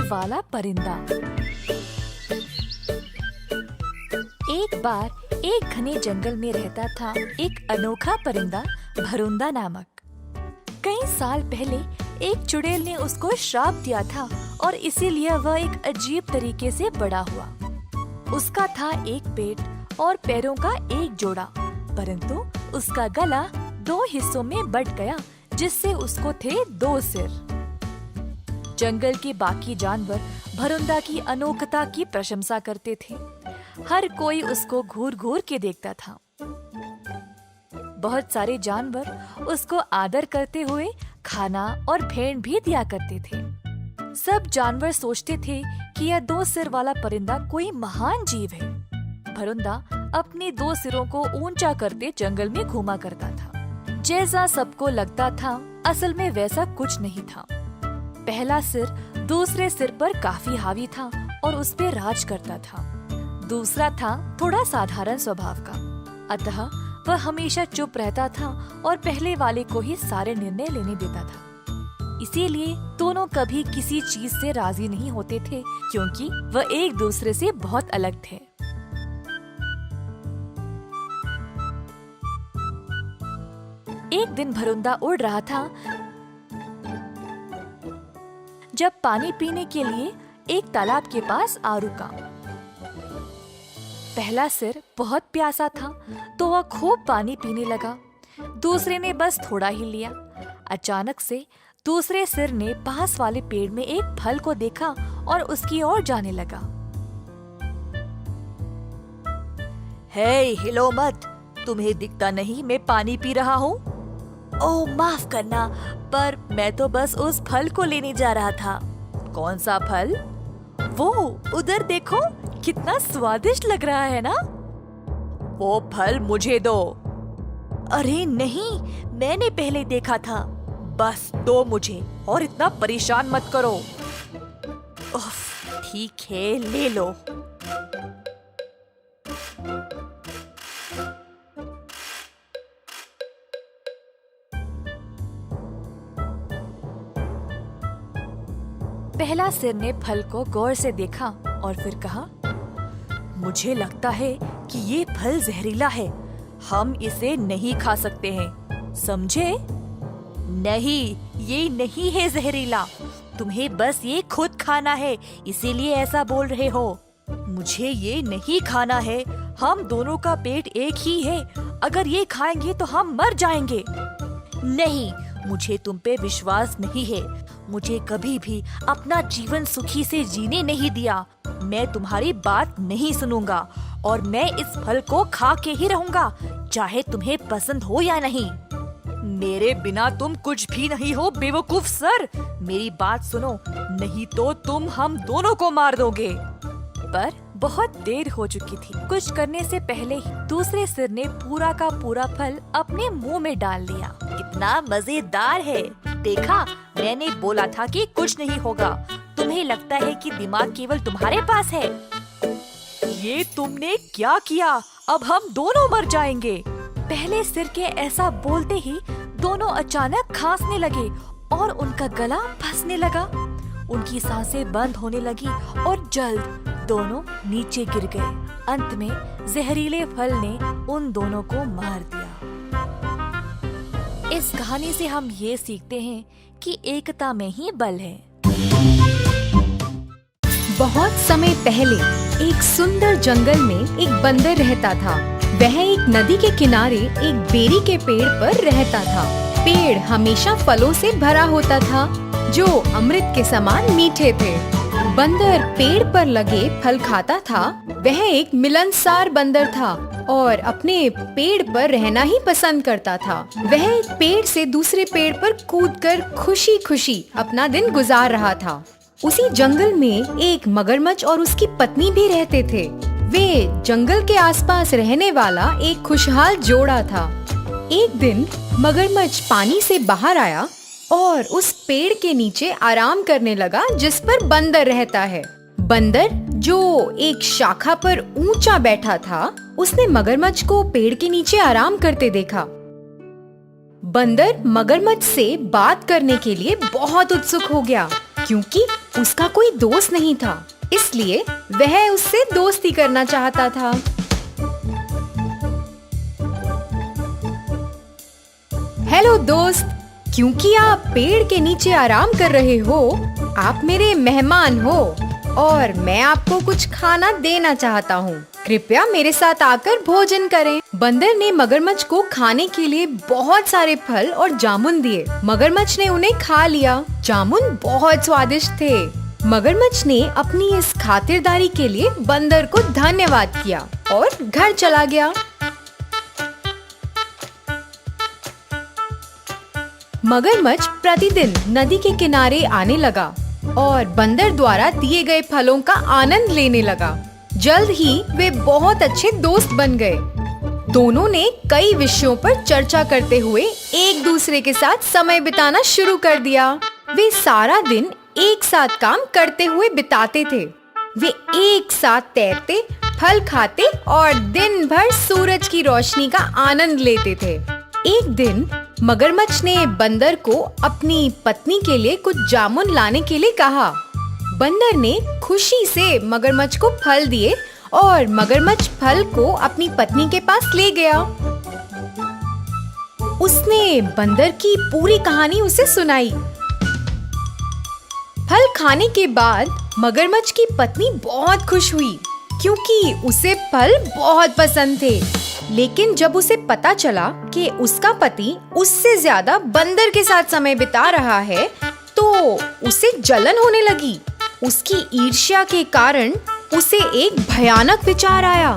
वाला परिंदा। एक बार एक घने जंगल में रहता था एक अनोखा परिंदा, भरुंदा नामक। कई साल पहले एक चुड़ैल ने उसको श्राप दिया था और इसीलिए वह एक अजीब तरीके से बड़ा हुआ। उसका था एक पेट और पैरों का एक जोड़ा, परंतु उसका गला 2 हिस्सों में बंट गया, जिससे उसको थे 2 सिर। जंगल के बाकी जानवर भरुंदा की अनोखता की प्रशंसा करते थे। हर कोई उसको घूर घूर के देखता था। बहुत सारे जानवर उसको आदर करते हुए खाना और भेंट भी दिया करते थे। सब जानवर सोचते थे कि यह 2 सिर वाला परिंदा कोई महान जीव है। भरुंदा अपने 2 सिरों को ऊंचा करते जंगल में घूमा करता था। जैसा सबको लगता था, असल में वैसा कुछ नहीं था। पहला सिर दूसरे सिर पर काफी हावी था और उस पे राज करता था। दूसरा था थोड़ा साधारण स्वभाव का, अतः वह हमेशा चुप रहता था और पहले वाले को ही सारे निर्णय लेने देता था। इसीलिए दोनों कभी किसी चीज से राजी नहीं होते थे, क्योंकि वह एक दूसरे से बहुत अलग थे। एक दिन भरुंदा उड़ रहा था जब पानी पीने के लिए एक तालाब के पास आ रुका। पहला सिर बहुत प्यासा था तो वह खूब पानी पीने लगा। दूसरे ने बस थोड़ा ही लिया। अचानक से दूसरे सिर ने पास वाले पेड़ में एक फल को देखा और उसकी ओर जाने लगा। हे, हिलो मत, तुम्हें दिखता नहीं मैं पानी पी रहा हूँ? ओह, माफ करना, पर मैं तो बस उस फल को लेने जा रहा था। कौन सा फल? वो उधर देखो, कितना स्वादिष्ट लग रहा है ना? वो फल मुझे दो। अरे नहीं, मैंने पहले देखा था। बस दो मुझे और इतना परेशान मत करो। उफ, ठीक है, ले लो। पहला सिर ने फल को गौर से देखा और फिर कहा, मुझे लगता है कि ये फल जहरीला है। हम इसे नहीं खा सकते हैं, समझे? नहीं, ये नहीं है जहरीला। तुम्हें बस ये खुद खाना है, इसीलिए ऐसा बोल रहे हो। मुझे ये नहीं खाना है। हम दोनों का पेट एक ही है। अगर ये खाएंगे तो हम मर जाएंगे। नहीं, मुझे तुम पे विश्वास नहीं है। मुझे कभी भी अपना जीवन सुखी से जीने नहीं दिया। मैं तुम्हारी बात नहीं सुनूंगा और मैं इस फल को खा के ही रहूंगा, चाहे तुम्हें पसंद हो या नहीं। मेरे बिना तुम कुछ भी नहीं हो, बेवकूफ सर। मेरी बात सुनो, नहीं तो तुम हम दोनों को मार दोगे। पर बहुत देर हो चुकी थी। कुछ करने से पहले ही दूसरे सिर ने पूरा का पूरा फल अपने मुंह में डाल लिया। कितना मजेदार है। देखा, मैंने बोला था कि कुछ नहीं होगा। तुम्हें लगता है कि दिमाग केवल तुम्हारे पास है। ये तुमने क्या किया? अब हम दोनों मर जाएंगे। पहले सिर के ऐसा बोलते ही दोनों अचानक खांसने लगे और उनका गला फंसने लगा। उनकी सांसें बंद होने लगी और जल्द दोनों नीचे गिर गए। अंत में जहरीले फल ने उन दोनों को मार दिया। इस कहानी से हम ये सीखते हैं कि एकता में ही बल है। बहुत समय पहले एक सुंदर जंगल में एक बंदर रहता था। वह एक नदी के किनारे एक बेरी के पेड़ पर रहता था। पेड़ हमेशा फलों से भरा होता था, जो अमृत के समान मीठे थे। बंदर पेड़ पर लगे फल खाता था। वह एक मिलनसार बंदर था और अपने पेड़ पर रहना ही पसंद करता था। वह एक पेड़ से दूसरे पेड़ पर कूदकर खुशी खुशी अपना दिन गुजार रहा था। उसी जंगल में एक मगरमच्छ और उसकी पत्नी भी रहते थे। वे जंगल के आसपास रहने वाला एक खुशहाल जोड़ा था। एक दिन मगरमच्छ पानी से बाहर आया और उस पेड़ के नीचे आराम करने लगा जिस पर बंदर रहता है। बंदर, जो एक शाखा पर ऊंचा बैठा था, उसने मगरमच्छ को पेड़ के नीचे आराम करते देखा। बंदर मगरमच्छ से बात करने के लिए बहुत उत्सुक हो गया, क्योंकि उसका कोई दोस्त नहीं था, इसलिए वह उससे दोस्ती करना चाहता था। हेलो दोस्त, क्योंकि आप पेड़ के नीचे आराम कर रहे हो, आप मेरे मेहमान हो और मैं आपको कुछ खाना देना चाहता हूँ। कृपया मेरे साथ आकर भोजन करें। बंदर ने मगरमच्छ को खाने के लिए बहुत सारे फल और जामुन दिए। मगरमच्छ ने उन्हें खा लिया। जामुन बहुत स्वादिष्ट थे। मगरमच्छ ने अपनी इस खातिरदारी के लिए बंदर को धन्यवाद किया और घर चला गया। मगरमच्छ प्रतिदिन नदी के किनारे आने लगा और बंदर द्वारा दिए गए फलों का आनंद लेने लगा। जल्द ही वे बहुत अच्छे दोस्त बन गए। दोनों ने कई विषयों पर चर्चा करते हुए एक दूसरे के साथ समय बिताना शुरू कर दिया। वे सारा दिन एक साथ काम करते हुए बिताते थे। वे एक साथ तैरते, फल खाते और दिन भर सूरज की रोशनी का आनंद लेते थे। एक दिन मगरमच्छ ने बंदर को अपनी पत्नी के लिए कुछ जामुन लाने के लिए कहा। बंदर ने खुशी से मगरमच्छ को फल दिए और मगरमच्छ फल को अपनी पत्नी के पास ले गया। उसने बंदर की पूरी कहानी उसे सुनाई। फल खाने के बाद मगरमच्छ की पत्नी बहुत खुश हुई क्योंकि उसे फल बहुत पसंद थे। लेकिन जब उसे पता चला कि उसका पति उससे ज्यादा बंदर के साथ समय बिता रहा है, तो उसे जलन होने लगी। उसकी ईर्ष्या के कारण उसे एक भयानक विचार आया।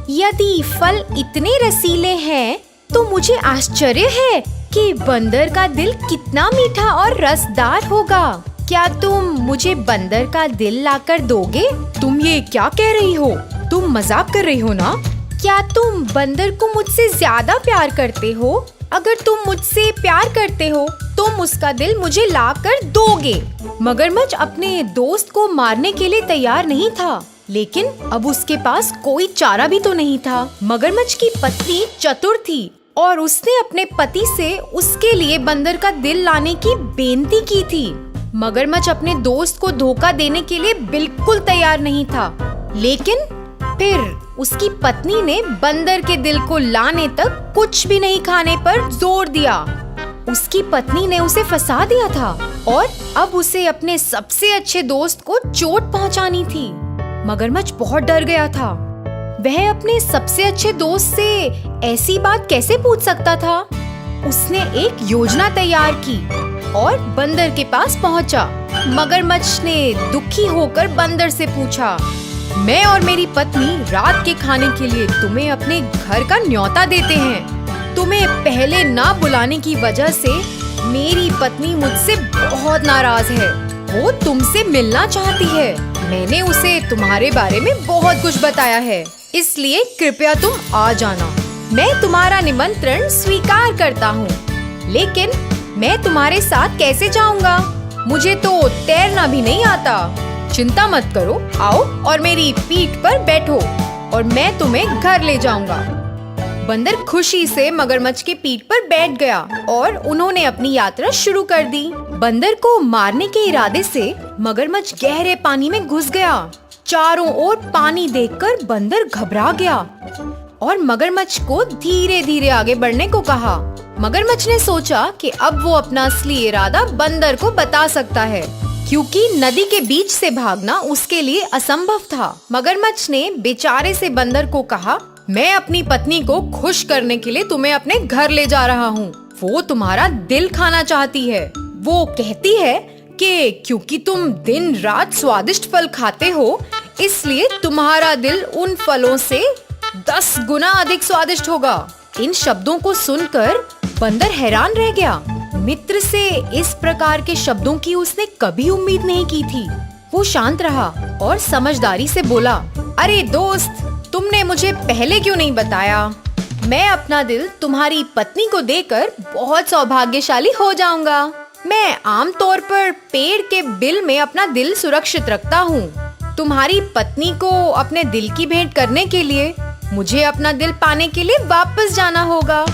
यदि फल इतने रसीले हैं, तो मुझे आश्चर्य है कि बंदर का दिल कितना मीठा और रसदार होगा। क्या तुम मुझे बंदर का दिल लाकर दोगे? तुम ये क्या कह रही हो? तुम मजाक कर रही हो ना? क्या तुम बंदर को मुझसे ज्यादा प्यार करते हो? अगर तुम मुझसे प्यार करते हो, तुम उसका दिल मुझे लाकर दोगे। मगरमच्छ अपने दोस्त को मारने के लिए तैयार नहीं था, लेकिन अब उसके पास कोई चारा भी तो नहीं था। मगरमच्छ की पत्नी चतुर थी और उसने अपने पति से उसके लिए बंदर का दिल लाने की बेनती की थी। मगरमच्छ अपने दोस्त को धोखा देने के लिए बिल्कुल तैयार नहीं था, लेकिन फिर उसकी पत्नी ने बंदर के दिल को लाने तक कुछ भी नहीं खाने पर जोर दिया। उसकी पत्नी ने उसे फंसा दिया था और अब उसे अपने सबसे अच्छे दोस्त को चोट पहुंचानी थी। मगरमच्छ बहुत डर गया था। वह अपने सबसे अच्छे दोस्त से ऐसी बात कैसे पूछ सकता था? उसने एक योजना तैयार की और बंदर के पास पहुंचा। मगरमच्छ ने दुखी होकर बंदर से पूछा, मैं और मेरी पत्नी रात के खाने के लिए तुम्हें अपने घर का न्योता देते हैं। तुम्हें पहले ना बुलाने की वजह से मेरी पत्नी मुझसे बहुत नाराज है। वो तुमसे मिलना चाहती है। मैंने उसे तुम्हारे बारे में बहुत कुछ बताया है, इसलिए कृपया तुम आ जाना। मैं तुम्हारा निमंत्रण स्वीकार करता हूँ, लेकिन मैं तुम्हारे साथ कैसे जाऊँगा? मुझे तो तैरना भी नहीं आता। चिंता मत करो, आओ और मेरी पीठ पर बैठो और मैं तुम्हें घर ले जाऊंगा। बंदर खुशी से मगरमच्छ की पीठ पर बैठ गया और उन्होंने अपनी यात्रा शुरू कर दी। बंदर को मारने के इरादे से मगरमच्छ गहरे पानी में घुस गया। चारों ओर पानी देखकर बंदर घबरा गया और मगरमच्छ को धीरे धीरे आगे बढ़ने को कहा। मगरमच्छ ने सोचा कि अब वो अपना असली इरादा बंदर को बता सकता है, क्योंकि नदी के बीच से भागना उसके लिए असंभव था। मगरमच्छ ने बेचारे से बंदर को कहा, मैं अपनी पत्नी को खुश करने के लिए तुम्हें अपने घर ले जा रहा हूँ। वो तुम्हारा दिल खाना चाहती है। वो कहती है कि क्योंकि तुम दिन रात स्वादिष्ट फल खाते हो, इसलिए तुम्हारा दिल उन फलों से 10 गुना अधिक स्वादिष्ट होगा। इन शब्दों को सुनकर बंदर हैरान रह गया। मित्र से इस प्रकार के शब्दों की उसने कभी उम्मीद नहीं की थी। वो शांत रहा और समझदारी से बोला, अरे दोस्त, तुमने मुझे पहले क्यों नहीं बताया? मैं अपना दिल तुम्हारी पत्नी को देकर बहुत सौभाग्यशाली हो जाऊंगा। मैं आमतौर पर पेड़ के बिल में अपना दिल सुरक्षित रखता हूँ। तुम्हारी पत्नी को अपने दिल की भेंट करने के लिए मुझे अपना दिल पाने के लिए वापस जाना होगा।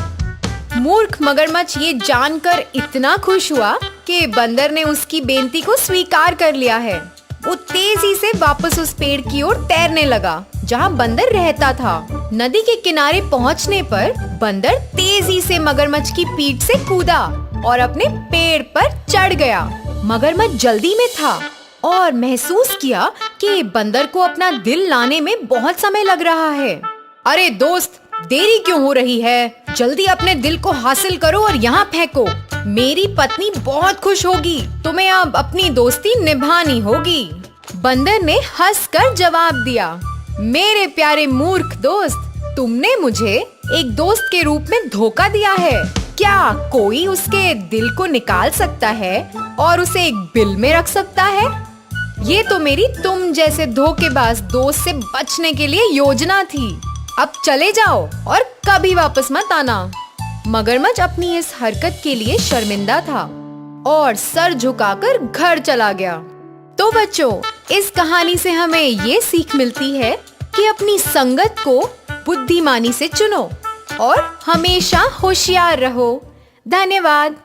मूर्ख मगरमच्छ ये जानकर इतना खुश हुआ कि बंदर ने उसकी बेनती को स्वीकार कर लिया है। वो तेजी से वापस उस पेड़ की ओर तैरने लगा जहाँ बंदर रहता था। नदी के किनारे पहुँचने पर बंदर तेजी से मगरमच्छ की पीठ से कूदा और अपने पेड़ पर चढ़ गया। मगरमच्छ जल्दी में था और महसूस किया कि बंदर को अपना दिल लाने में बहुत समय लग रहा है। अरे दोस्त, देरी क्यों हो रही है? जल्दी अपने दिल को हासिल करो और यहाँ फेंको। मेरी पत्नी बहुत खुश होगी। तुम्हें अब अपनी दोस्ती निभानी होगी। बंदर ने हंसकर जवाब दिया, मेरे प्यारे मूर्ख दोस्त, तुमने मुझे एक दोस्त के रूप में धोखा दिया है। क्या कोई उसके दिल को निकाल सकता है और उसे एक बिल में रख सकता है? ये तो मेरी तुम जैसे धोखेबाज दोस्त से बचने के लिए योजना थी। अब चले जाओ और कभी वापस मत आना। मगरमच्छ अपनी इस हरकत के लिए शर्मिंदा था और सर झुकाकर घर चला गया। तो बच्चों, इस कहानी से हमें ये सीख मिलती है कि अपनी संगत को बुद्धिमानी से चुनो और हमेशा होशियार रहो। धन्यवाद।